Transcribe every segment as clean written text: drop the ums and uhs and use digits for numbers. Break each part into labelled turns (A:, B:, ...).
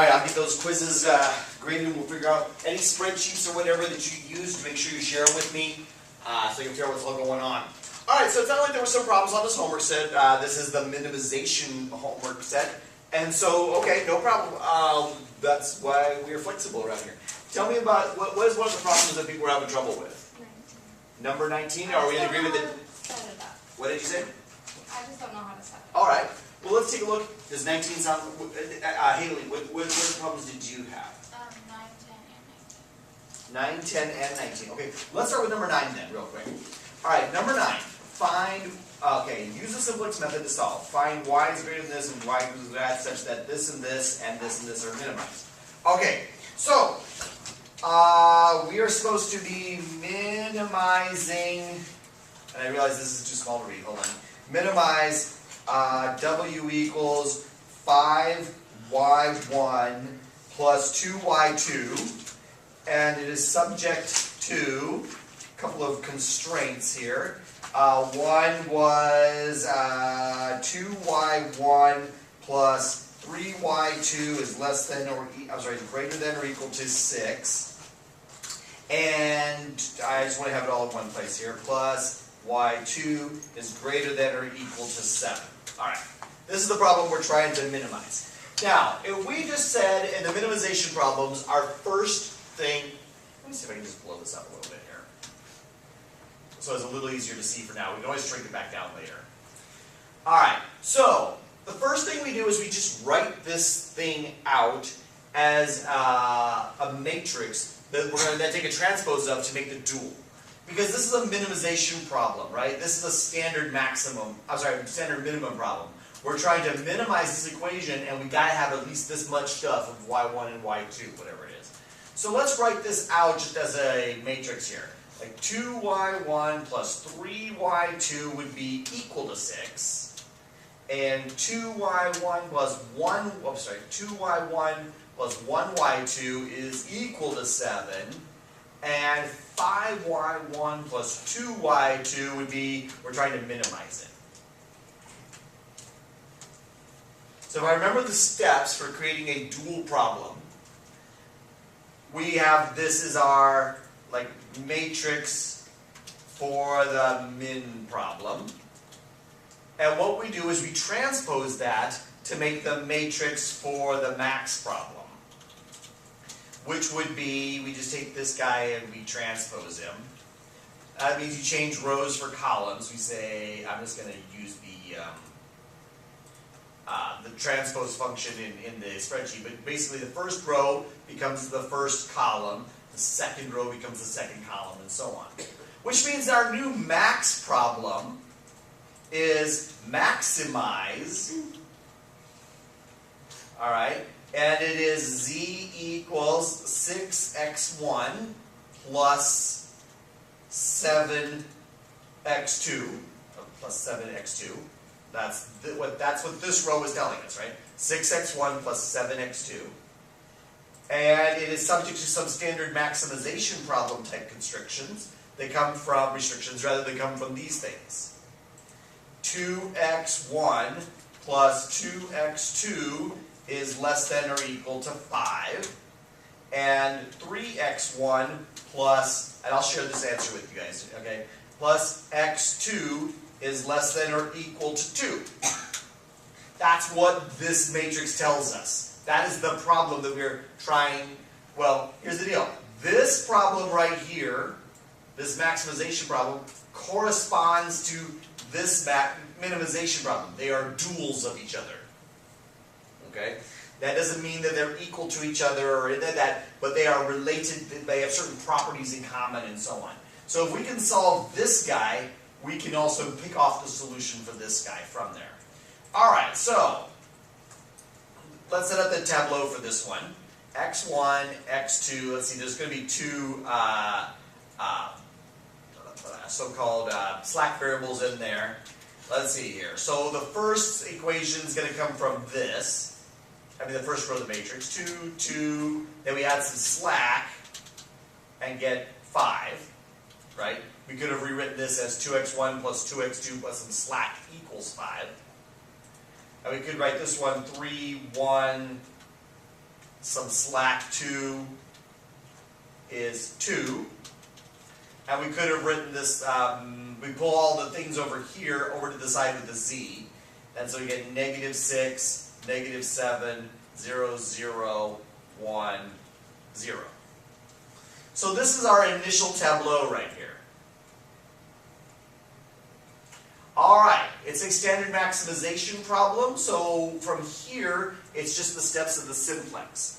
A: Alright, I'll get those quizzes graded and we'll figure out any spreadsheets or whatever that you use to make sure you share them with me so you can figure out what's all going on. Alright, so it sounded like there were some problems on this homework set. This is the minimization homework set. And so, okay, no problem. That's why we're flexible around here. Tell me about, what is one of the problems that people are having trouble with? 19. Number 19? Are we in agreement that... What did you say?
B: I just don't know how to set it.
A: Alright, well let's take a look. Does 19 sound... Haley, what problems did you have?
B: 9, 10, and 19.
A: 9, 10, and 19. Okay, let's start with number 9 then, real quick. Alright, number 9. Find, okay, use the simplex method to solve. Find y is greater than this and y equals that such that this and this and this are minimized. Okay, so, we are supposed to be minimizing, and I realize this is too small to read, hold on. Minimize w equals 5y1 plus 2y2, and it is subject to a couple of constraints here. One was 2y1 plus 3y2 is less than or greater than or equal to 6. And I just want to have it all in one place here. Plus y2 is greater than or equal to 7. Alright, this is the problem we're trying to minimize. Now, if we just said in the minimization problems, our first thing, let me see if I can just blow this up a little bit here. So it's a little easier to see for now. We can always shrink it back down later. Alright, so the first thing we do is we just write this thing out as a matrix that we're going to then take a transpose of to make the dual. Because this is a minimization problem, right? This is a standard standard minimum problem. We're trying to minimize this equation and we got to have at least this much stuff of y1 and y2, whatever it is. So let's write this out just as a matrix here. Like 2y1 plus 3y2 would be equal to 6. And 2y1 plus 2y1 plus 1y2 is equal to 7. And 5y1 plus 2y2 would be, we're trying to minimize it. So if I remember the steps for creating a dual problem, we have this is our matrix for the min problem. And what we do is we transpose that to make the matrix for the max problem. Which would be, we just take this guy and we transpose him. That means you change rows for columns. We say, I'm just going to use the transpose function in the spreadsheet. But basically the first row becomes the first column. The second row becomes the second column, and so on. Which means our new max problem is maximize, alright, and it is z equals 6x1 plus 7x2, plus 7x2. That's what this row is telling us, right? 6x1 plus 7x2. And it is subject to some standard maximization problem type constrictions. They come from restrictions, rather they come from these things. 2x1 plus 2x2 is less than or equal to 5. And 3x1 plus, and I'll share this answer with you guys, okay? Plus x2 is less than or equal to 2. That's what this matrix tells us. That is the problem that we're trying, well, here's the deal. This problem right here, this maximization problem, corresponds to this minimization problem. They are duals of each other. Okay? That doesn't mean that they're equal to each other or that, but they are related, they have certain properties in common and so on. So if we can solve this guy, we can also pick off the solution for this guy from there. Alright, so let's set up the tableau for this one. x1, x2, let's see, there's going to be two so-called slack variables in there. Let's see here. So the first equation is going to come from this. The first row of the matrix. 2, 2, then we add some slack and get 5, right? We could have rewritten this as 2x1 plus 2x2 plus some slack equals 5. And we could write this one 3, 1, some slack 2 is 2. And we could have written this, we pull all the things over here over to the side with the z. And so we get -6, -7, 0, 0, 1, 0. So this is our initial tableau right here. Alright, it's a standard maximization problem, so from here, it's just the steps of the simplex.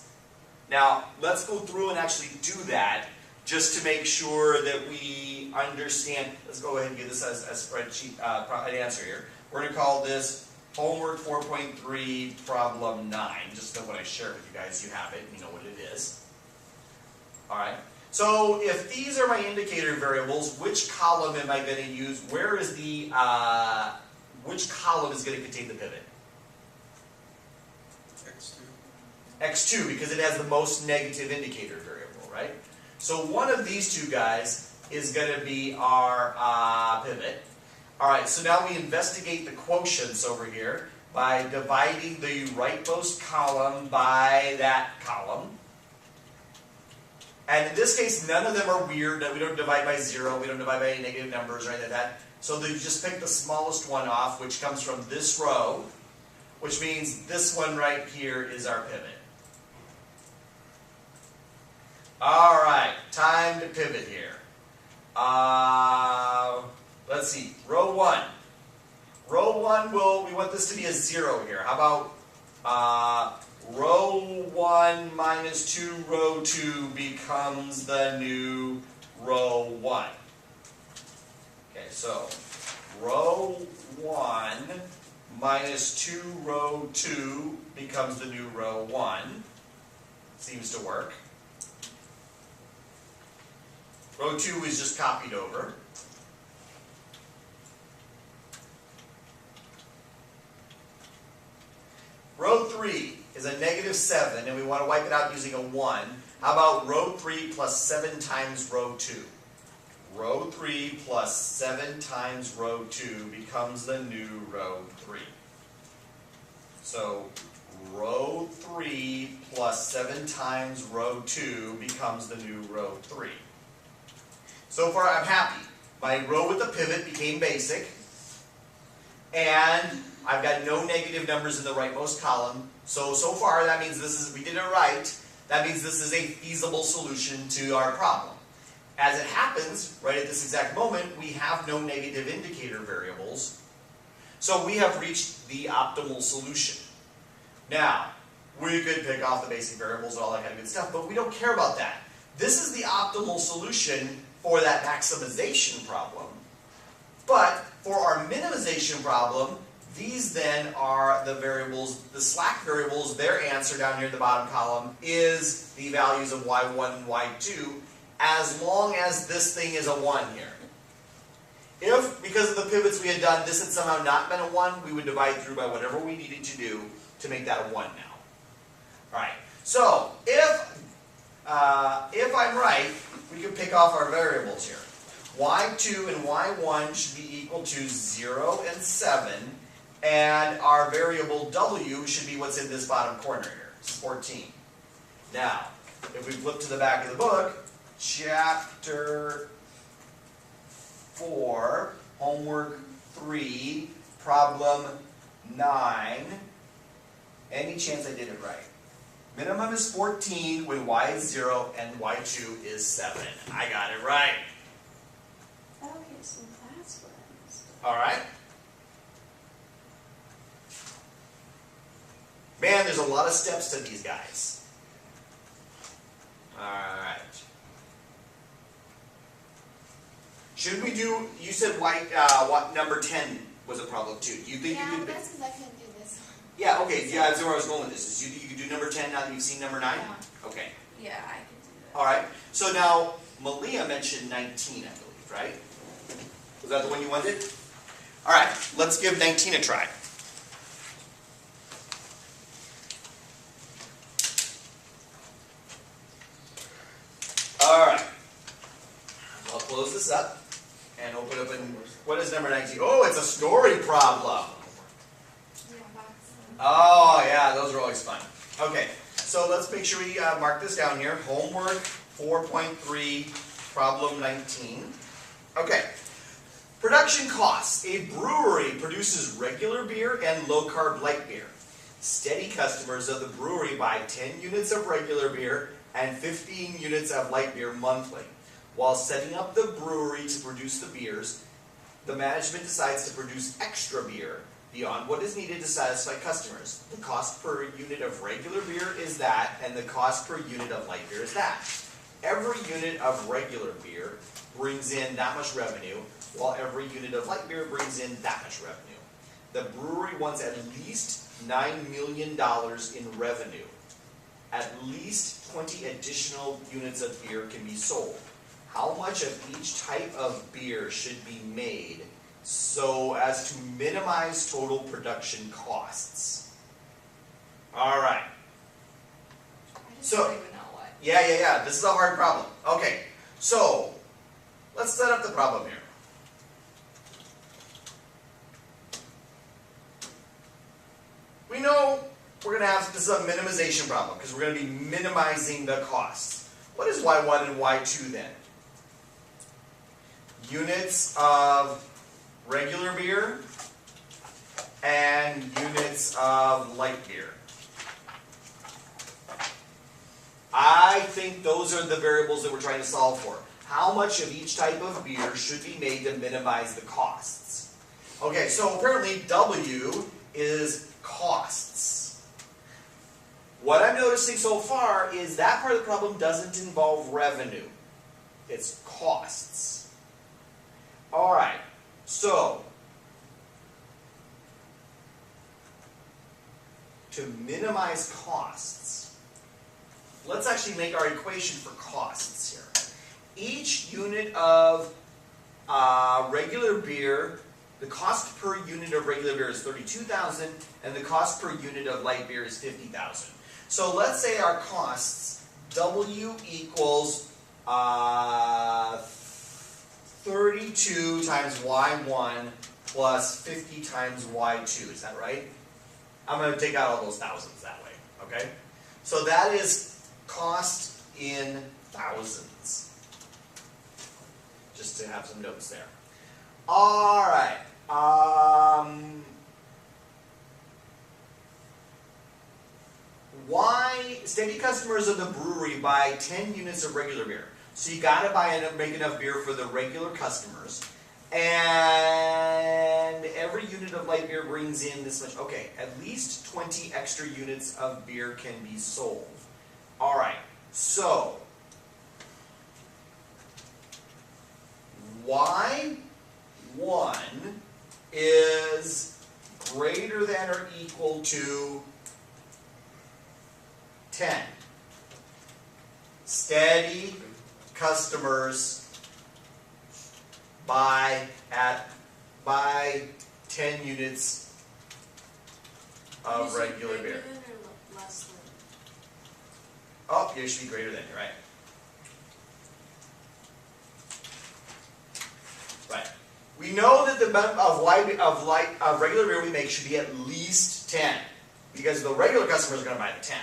A: Now, let's go through and actually do that, just to make sure that we understand. Let's go ahead and give this as a spreadsheet, an answer here. We're going to call this homework 4.3 problem 9. Just know when I share it with you guys, you have it, you know what it is. Alright, so if these are my indicator variables, which column am I going to use? Where is the, which column is going to contain the pivot? X2, because it has the most negative indicator variable, right? So one of these two guys is going to be our pivot. Alright, so now we investigate the quotients over here by dividing the rightmost column by that column. And in this case, none of them are weird. We don't divide by 0, we don't divide by any negative numbers or anything like that. So you just pick the smallest one off, which comes from this row, which means this one right here is our pivot. Alright, time to pivot here. Let's see, row 1. Row 1, we want this to be a 0 here. How about row 1 minus 2, row 2 becomes the new row 1. Okay, so row 1 minus 2, row 2 becomes the new row 1. Seems to work. Row 2 is just copied over. Row 3 is a -7, and we want to wipe it out using a 1. How about row 3 plus 7 times row 2? Row 3 plus 7 times row 2 becomes the new row 3. So row 3 plus 7 times row 2 becomes the new row 3. So far I'm happy. My row with the pivot became basic, and I've got no negative numbers in the rightmost column. So far that means we did it right. That means this is a feasible solution to our problem. As it happens, right at this exact moment, we have no negative indicator variables. So we have reached the optimal solution. Now, we could pick off the basic variables and all that kind of good stuff, but we don't care about that. This is the optimal solution for that maximization problem. But for our minimization problem, these then are the variables, the slack variables. Their answer down here in the bottom column is the values of y1 and y2, as long as this thing is a 1 here. If, because of the pivots we had done, this had somehow not been a 1, we would divide through by whatever we needed to do to make that a 1 now. Alright, so if I'm right, we can pick off our variables here. y2 and y1 should be equal to 0 and 7, and our variable w should be what's in this bottom corner here, 14. Now, if we flip to the back of the book, chapter 4, homework 3, problem 9, any chance I did it right? Minimum is 14 when y is 0 and y2 is 7. I got it right.
B: Okay, so that's what I missed.
A: Alright. Man, there's a lot of steps to these guys. Alright. Should we do, you said what number 10 was a problem too. You think
B: Yeah,
A: you could...
B: that's because I couldn't do this one.
A: Yeah, okay, yeah, that's where I was going with this. Is you could do number 10 now that you've seen number 9?
B: Yeah.
A: Okay.
B: Yeah, I can do that.
A: Alright, so now, Malia mentioned 19, I believe, right? Was that the one you wanted? Alright, let's give 19 a try. Alright. I'll close this up and open up and what is number 19? Oh, it's a story problem.
B: Yeah, that's
A: Oh, yeah, those are always fun. Okay, so let's make sure we mark this down here. Homework 4.3, problem 19. Okay. Production costs. A brewery produces regular beer and low-carb light beer. Steady customers of the brewery buy 10 units of regular beer and 15 units of light beer monthly. While setting up the brewery to produce the beers, the management decides to produce extra beer beyond what is needed to satisfy customers. The cost per unit of regular beer is that, and the cost per unit of light beer is that. Every unit of regular beer brings in that much revenue, while every unit of light beer brings in that much revenue. The brewery wants at least $9 million in revenue. At least 20 additional units of beer can be sold. How much of each type of beer should be made so as to minimize total production costs? All right.
B: I just don't even know what.
A: Yeah. This is a hard problem. Okay, so let's set up the problem here. We know we're going to have, this is a minimization problem because we're going to be minimizing the costs. What is Y1 and Y2 then? Units of regular beer and units of light beer. I think those are the variables that we're trying to solve for. How much of each type of beer should be made to minimize the costs? Okay, so apparently W is costs. What I'm noticing so far is that part of the problem doesn't involve revenue. It's costs. Alright, so to minimize costs, let's actually make our equation for costs here. Each unit of regular beer, the cost per unit of regular beer is $32,000, and the cost per unit of light beer is $50,000. So let's say our costs, W equals 32 times Y1 plus 50 times Y2. Is that right? I'm going to take out all those thousands that way. Okay? So that is cost in thousands. Just to have some notes there. All right. Why steady customers of the brewery buy 10 units of regular beer? So you got to make enough beer for the regular customers, and every unit of light beer brings in this much. Okay, at least 20 extra units of beer can be sold. All right, so Y1 is greater than or equal to 10. Steady customers buy 10 units of regular beer.
B: Greater than or less than?
A: Oh, you should be greater than, you're right. Right. We know that the amount of regular beer we make should be at least 10, because the regular customers are going to buy the 10.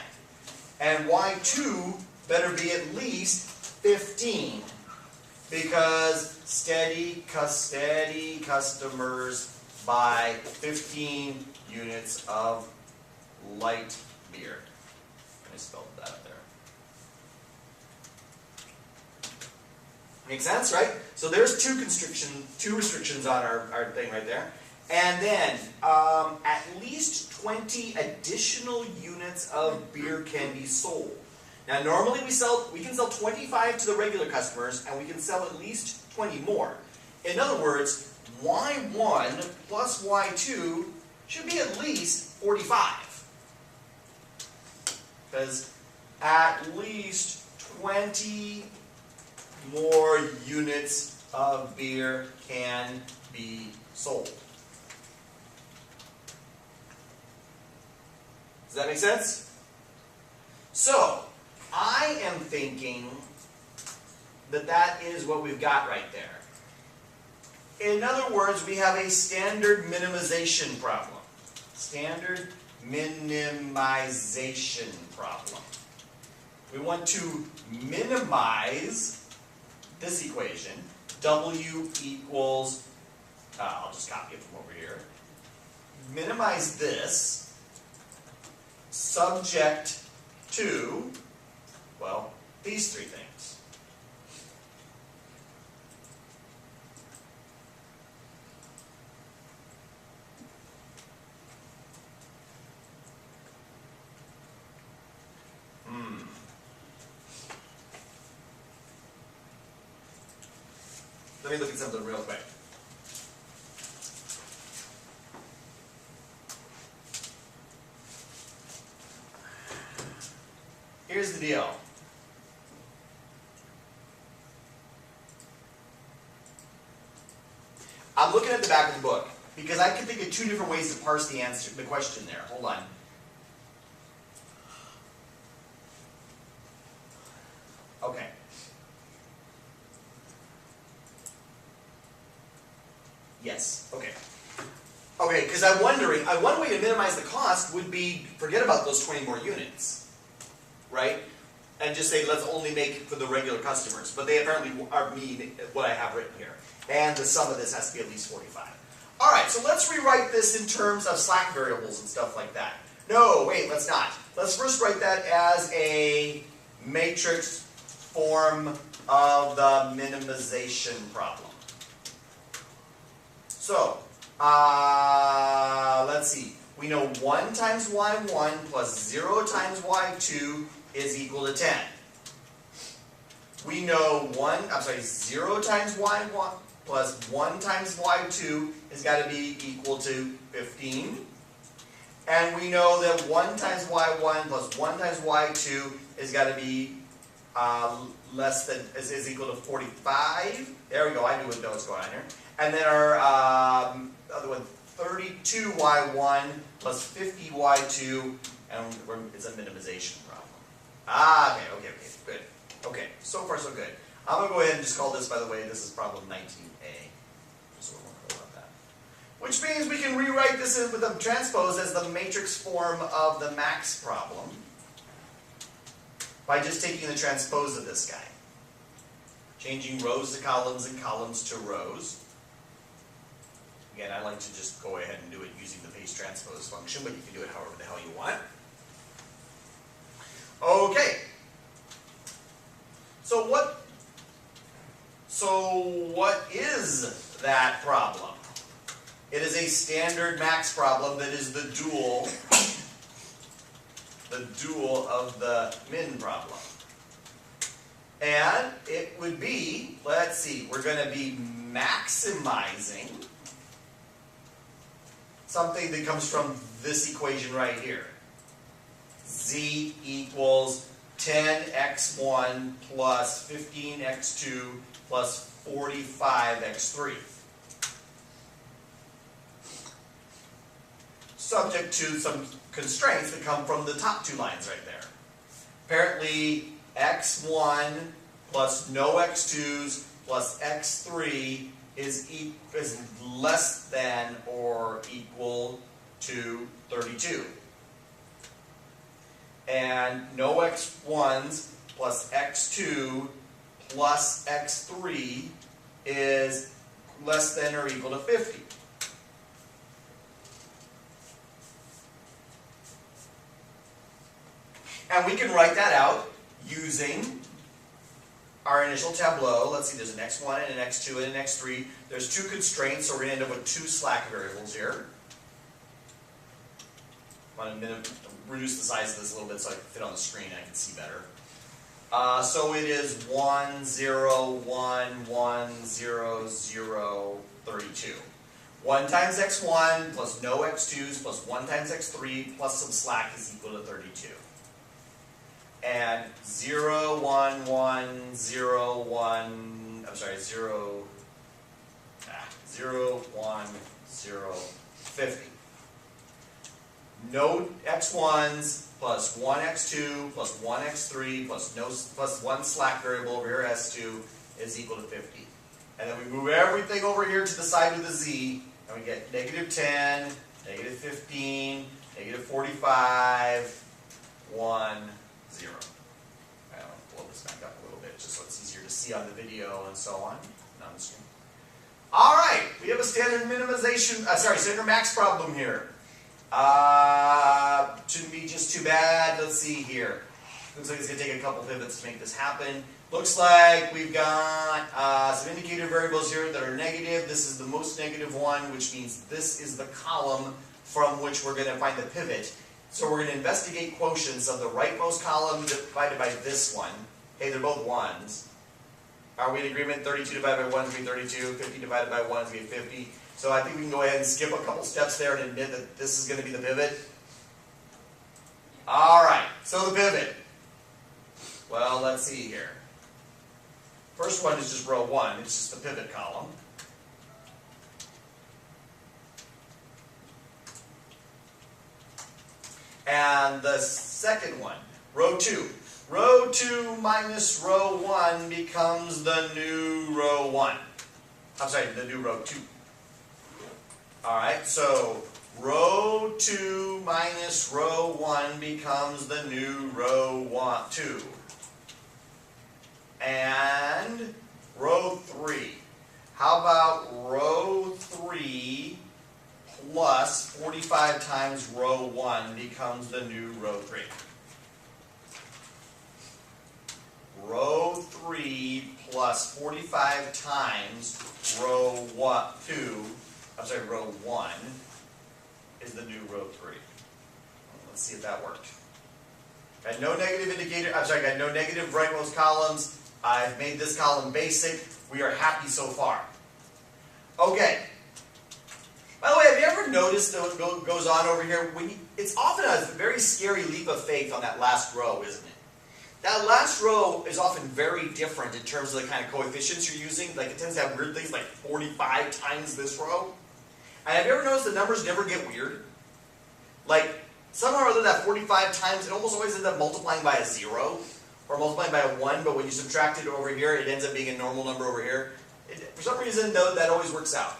A: And Y2 better be at least 15, because steady customers buy 15 units of light beer. I spelled that up there. Makes sense, right? So there's two restrictions on our thing right there. And then at least 20 additional units of beer can be sold. Now normally we can sell 25 to the regular customers, and we can sell at least 20 more. In other words, Y1 plus Y2 should be at least 45. Because at least 20 more units of beer can be sold. Does that make sense? So, I am thinking that that is what we've got right there. In other words, we have a standard minimization problem. Standard minimization problem. We want to minimize this equation. W equals, I'll just copy it from over here. Minimize this subject to, well, these three things. Let me look at something real quick. Here's the deal. I'm looking at the back of the book because I can think of two different ways to parse the answer, the question there. Hold on. Okay. Yes. Okay. Okay, because I'm wondering, one way to minimize the cost would be forget about those 20 more units, right? And just say let's only make for the regular customers. But they apparently are mean what I have written here. And the sum of this has to be at least 45. All right, so let's rewrite this in terms of slack variables and stuff like that. No, wait, let's not. Let's first write that as a matrix form of the minimization problem. So, let's see. We know 1 times y1 plus 0 times y2 is equal to 10. We know 0 times y1 plus 1 times y2 has got to be equal to 15. And we know that 1 times y1 plus 1 times y2 has got to be is equal to 45. There we go. I knew what was going on here. And then our other one, 32y1 plus 50y2, and it's a minimization problem. Okay, good. Okay, so far so good. I'm going to go ahead and just call this, by the way, this is problem 19a. Just so we're more clear about that. Which means we can rewrite this with a transpose as the matrix form of the max problem by just taking the transpose of this guy. Changing rows to columns and columns to rows. Again, I like to just go ahead and do it using the base transpose function, but you can do it however the hell you want. Okay. So what is that problem? It is a standard max problem that is the dual of the min problem. And it would be, let's see, we're going to be maximizing something that comes from this equation right here. Z equals 10x1 plus 15x2 plus 45x3. Subject to some constraints that come from the top two lines right there. Apparently, x1 plus no x2s plus x3 is less than or equal to 32. And no x1s plus x2 plus x3 is less than or equal to 50. And we can write that out using our initial tableau. Let's see, there's an x1 and an x2 and an x3. There's two constraints, so we're going to end up with two slack variables here. I'm going to reduce the size of this a little bit so I can fit on the screen and I can see better. So it is 1, 0, 1, 1, 0, 0, 32. 1 times x1 plus no x2s plus 1 times x3 plus some slack is equal to 32. And 0, 1, 1, 0, 1, I'm sorry, 0, 0, 1, 0, 50. No x1s plus 1 x2 plus 1 x3 plus 1 slack variable over here, s2, is equal to 50. And then we move everything over here to the side with the z, and we get negative 10, negative 15, negative 45, 1, 0. this back up a little bit just so it's easier to see on the video and so on, and on the screen. All right, we have a standard minimization, standard max problem here. Shouldn't be just too bad. Let's see here. Looks like it's going to take a couple pivots to make this happen. Looks like we've got some indicator variables here that are negative. This is the most negative one, which means this is the column from which we're going to find the pivot. So we're going to investigate quotients of the rightmost column divided by this one. Hey, they're both 1s. Are we in agreement? 32 divided by 1 is going to be 32. 50 divided by 1 is going to be 50. So I think we can go ahead and skip a couple steps there and admit that this is going to be the pivot. All right, so the pivot. Well, let's see here. First one is just row 1. It's just the pivot column. And the second one, row 2. Row 2 minus row 1 becomes the new row 1. I'm sorry, the new row 2. Alright, so row 2 minus row 1 becomes the new row 2. And row 3. How about row 3 plus 45 times row 1 becomes the new row 3. Row 3 plus 45 times row 1 is the new row 3. Let's see if that worked. Got no negative indicator, got no negative rightmost columns. I've made this column basic. We are happy so far. Okay. By the way, have you ever noticed what goes on over here? It's often a very scary leap of faith on that last row, isn't it? That last row is often very different in terms of the kind of coefficients you're using. Like it tends to have weird things like 45 times this row. And have you ever noticed the numbers never get weird? Like somehow or other that 45 times, it almost always ends up multiplying by a 0 or multiplying by a 1, but when you subtract it over here, it ends up being a normal number over here. For some reason, though, that always works out.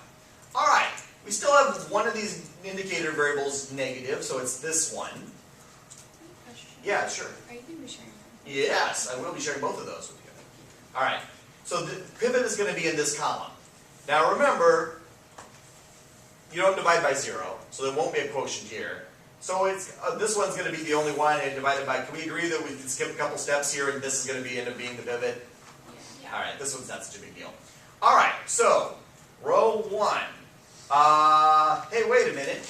A: All right. We still have one of these indicator variables negative, so it's this one. Yeah, sure.
B: Are you going to be sharing?
A: Yes, I will be sharing both of those with you. All right. So the pivot is going to be in this column. Now remember, you don't divide by 0, so there won't be a quotient here. So it's this one's going to be the only one and divided by. Can we agree that we can skip a couple steps here and this is going to end up being the pivot?
B: Yeah.
A: All right. This one's not such a big deal. All right. So row 1. Hey, wait a minute.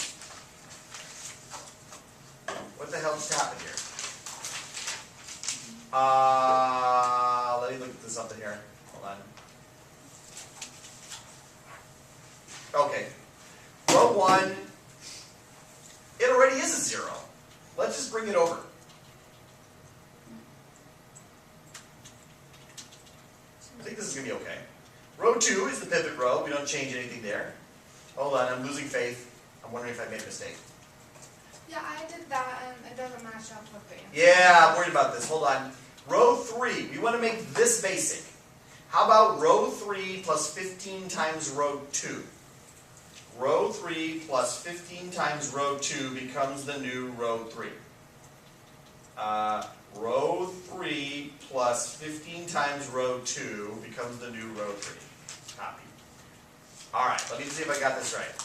A: What the hell just happened here? Let me look at this up in here. Hold on. Okay. Row 1, it already is a 0. Let's just bring it over. I think this is going to be okay. Row 2 is the pivot row. We don't change anything there. Hold on, I'm losing faith. I'm wondering if I made a mistake.
C: Yeah, I did that and it doesn't match up with the answer.
A: Yeah, I'm worried about this. Hold on. Row 3, we want to make this basic. How about row 3 plus 15 times row 2? Row 3 plus 15 times row 2 becomes the new row 3. Row 3 plus 15 times row 2 becomes the new row 3. Copy. All right, let me see if I got this right.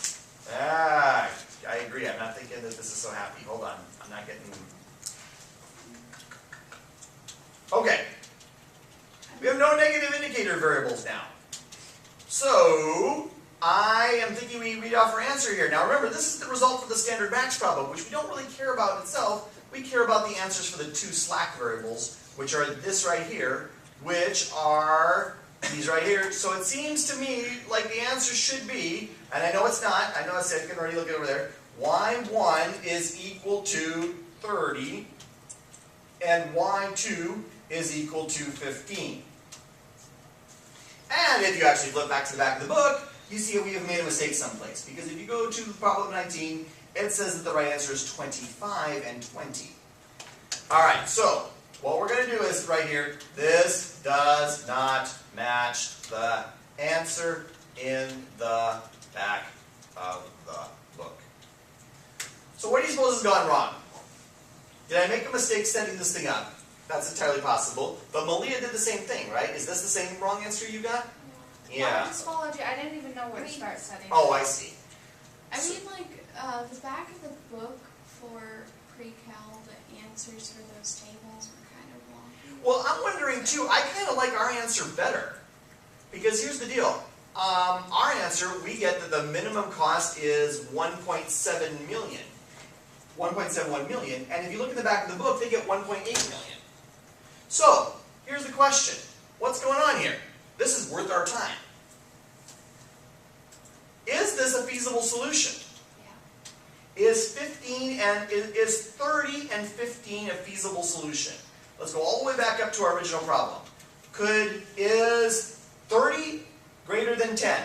A: I agree. I'm not thinking that this is so happy. Hold on. I'm not getting... Okay. We have no negative indicator variables now. So, I am thinking we read off our answer here. Now remember, this is the result of the standard max problem, which we don't really care about itself. We care about the answers for the 2 slack variables, which are this right here, which are these right here. So it seems to me like the answer should be, and I know it's not, I know I said I can already look it over there, y1 is equal to 30, and y2 is equal to 15. And if you actually flip back to the back of the book, you see we have made a mistake someplace. Because if you go to problem 19, it says that the right answer is 25 and 20. Alright, so what we're going to do is right here, this does not match the answer in the back of the book. So what do you suppose has gone wrong? Did I make a mistake setting this thing up? That's entirely possible. But Malia did the same thing, right? Is this the same wrong answer you got? Yeah.
C: Mine was biology. I didn't even know where to start studying.
A: Oh, I see.
B: I mean, like, the back of the book for pre-cal, the answers for those tables were kind of wonky.
A: Well, I'm wondering too, I kind of like our answer better. Because here's the deal. Our answer, we get that the minimum cost is 1.7 million. 1.71 million. And if you look at the back of the book, they get 1.8 million. So, here's the question. What's going on here? This is worth our time. Is this a feasible solution?
B: Yeah.
A: Is 30 and 15 a feasible solution? Let's go all the way back up to our original problem. Is 30 greater than 10?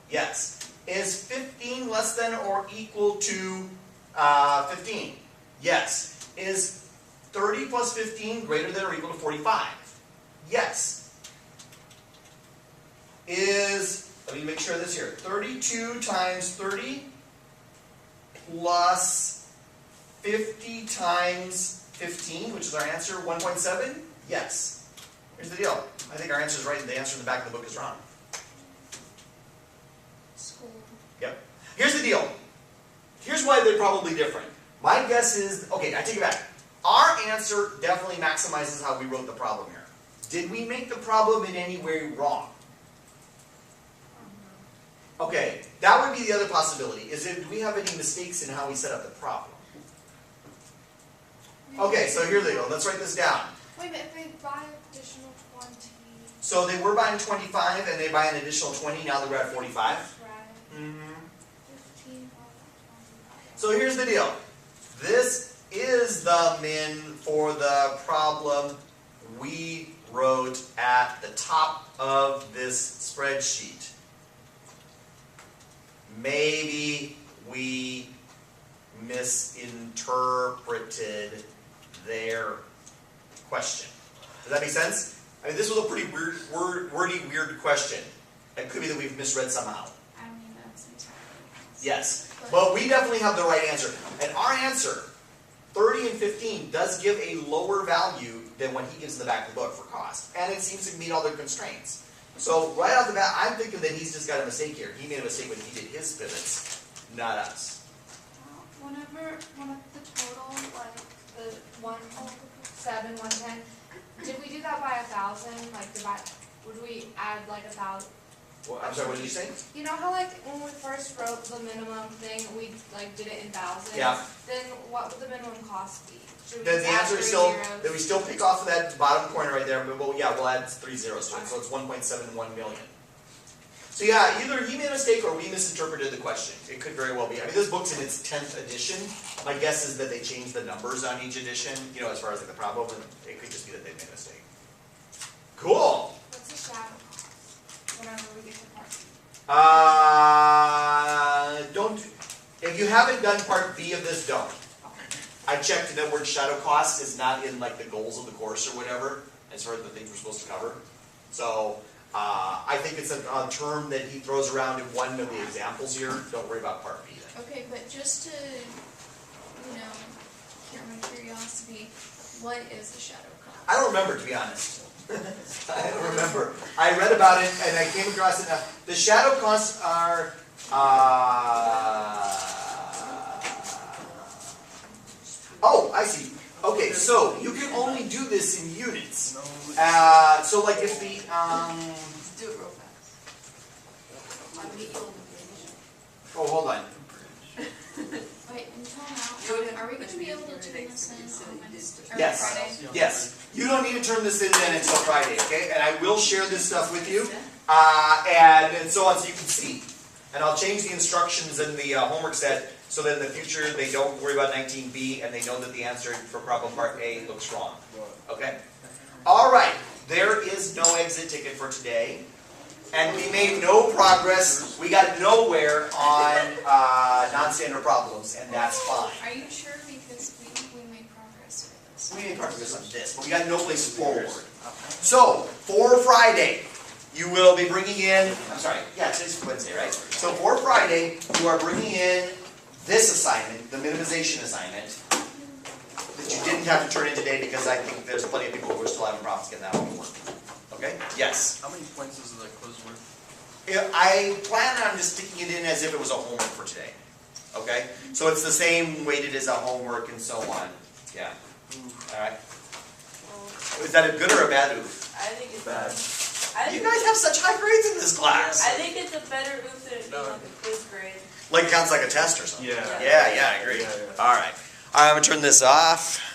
A: Yes. Is 15 less than or equal to 15? Yes. Is 30 plus 15 greater than or equal to 45? Yes. Let me make sure of this here, 32 times 30 plus 50 times 15, which is our answer, 1.7? Yes. Here's the deal. I think our answer is right, and the answer in the back of the book is wrong.
B: School.
A: Yep. Here's the deal. Here's why they're probably different. My guess is, okay, I take it back. Our answer definitely maximizes how we wrote the problem here. Did we make the problem in any way wrong? Okay, that would be the other possibility. Do we have any mistakes in how we set up the problem? Okay, so here they go. Let's write this down.
C: Wait a minute, if they buy additional 20.
A: So they were buying 25 and they buy an additional 20, now they're at 45.
C: Right.
A: Mm-hmm.
C: 15 25.
A: So here's the deal. This is the min for the problem we wrote at the top of this spreadsheet. Maybe we misinterpreted their question. Does that make sense? I mean, this was a pretty weird, wordy, weird question. It could be that we've misread somehow.
B: I mean, that's entirely possible.
A: Yes, but we definitely have the right answer. And our answer, 30 and 15, does give a lower value than what he gives in the back of the book for cost. And it seems to meet all their constraints. So right off the bat, I'm thinking that he's just got a mistake here. He made a mistake when he did his pivots, not us.
C: Whenever the total, like the 107, 110, did we do that by 1,000? Like, would we add like 1,000?
A: Well, I'm sorry, what did you say?
C: You know how like when we first wrote the minimum thing, we like did it in thousands?
A: Yeah.
C: Then what would the minimum cost be? Should we
A: Then
C: just
A: the
C: add
A: answer is
C: 3
A: still,
C: zeros?
A: that we still pick off of that bottom corner right there, but we'll add 3 zeros to it, so it's 1.71 million. So yeah, either he made a mistake or we misinterpreted the question. It could very well be. I mean, this book's in its 10th edition. My guess is that they changed the numbers on each edition, you know, as far as like the problem, and it could just be that they made a mistake. Cool!
C: What's the shadow cost whenever we get to part B?
A: If you haven't done part B of this, don't. I checked that word shadow cost is not in like the goals of the course or whatever, as far as the things we're supposed to cover. So, I think it's a term that he throws around in one of the examples here. Don't worry about part B then.
B: Okay, but just to, cure my curiosity, what is a shadow cost?
A: I don't remember, to be honest. I don't remember. I read about it and I came across it. Now, the shadow costs are, oh, I see. Okay, so you can only do this in units. So like if the,
B: Do it real fast.
A: oh, hold on.
B: Wait, until now, are we going to be able to turn this in on Wednesday? Or
A: Yes.
B: Friday?
A: Yes. You don't need to turn this in then until Friday, okay? And I will share this stuff with you, and so on, so you can see. And I'll change the instructions in the homework set so that in the future they don't worry about 19B and they know that the answer for problem part A looks wrong. Okay? All right. There is no exit ticket for today. And we made no progress. We got nowhere on non-standard problems, and that's fine.
B: Are you sure? Because we made progress with this.
A: We made progress on this, but we got no place forward. So, for Friday, you will be bringing in, I'm sorry, yeah, today's Wednesday, right? So for Friday, you are bringing in this assignment, the minimization assignment, that you did didn't have to turn in today because I think there's plenty of people who are still having problems getting that one to work. Okay, yes?
D: How many points is the quiz worth?
A: Yeah, I plan on just sticking it in as if it was a homework for today. Okay? So it's the same weighted as a homework and so on. Yeah. Alright. Is that a good or a bad oof?
E: I think it's
D: Bad.
A: You guys have such high grades in this class.
E: I think it's a better oof than it being like a quiz grade.
A: Like it counts like a test or something.
D: Yeah.
A: Yeah, I agree.
D: Yeah.
A: Alright. I'm gonna turn this off.